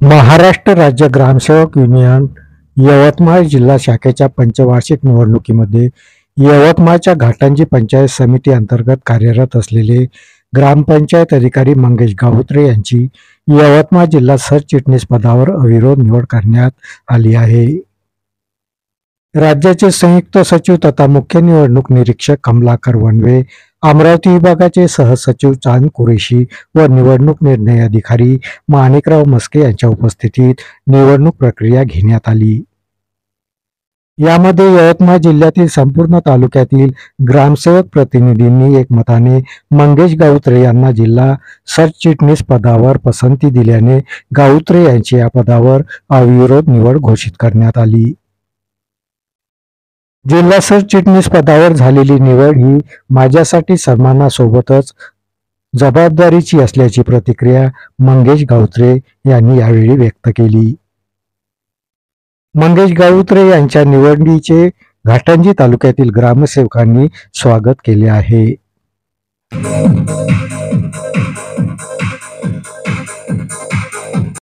महाराष्ट्र राज्य ग्रामसेवक युनियन यवतमाळ जिल्हा शाखेच्या पंचवार्षिक निवडणुकीमध्ये यवतमाळच्या घाटंजी पंचायत समिती अंतर्गत कार्यरत असलेले ग्रामपंचायत अधिकारी मंगेश गावुत्रे यांची यवतमाळ जिल्हा सरचिटणीस पदावर अविरोध निवड करण्यात आली आहे. राज्याचे संयुक्त सचिव तथा मुख्य निवडणूक निरीक्षक कमलाकर वनवे, अमरावती विभागाचे सहसचिव चांद कुरेशी व निवडणूक निर्णय अधिकारी माणिकराव मस्के यांच्या उपस्थितीत निवडणूक प्रक्रिया घेण्यात आली. यामध्ये यवतमाळ जिल्ह्यातील संपूर्ण तालुक्यातील ग्रामसेवक प्रतिनिधींनी एकमताने मंगेश गावुत्रे यांना जिल्हा सरचिटणीस पदावर पसंती दिल्याने गावुत्रे यांची या पदावर अविरोध निवड घोषित करण्यात आली. जिल्हा सरचिटणीस पदावर झालेली निवड ही माझ्यासाठी सन्मानासोबतच जबाबदारीची असल्याची प्रतिक्रिया मंगेश गावुत्रे यांनी यावेळी व्यक्त केली. मंगेश गावुत्रे यांच्या निवडीचे घाटंजी तालुक्यातील ग्रामसेवकांनी स्वागत केले आहे.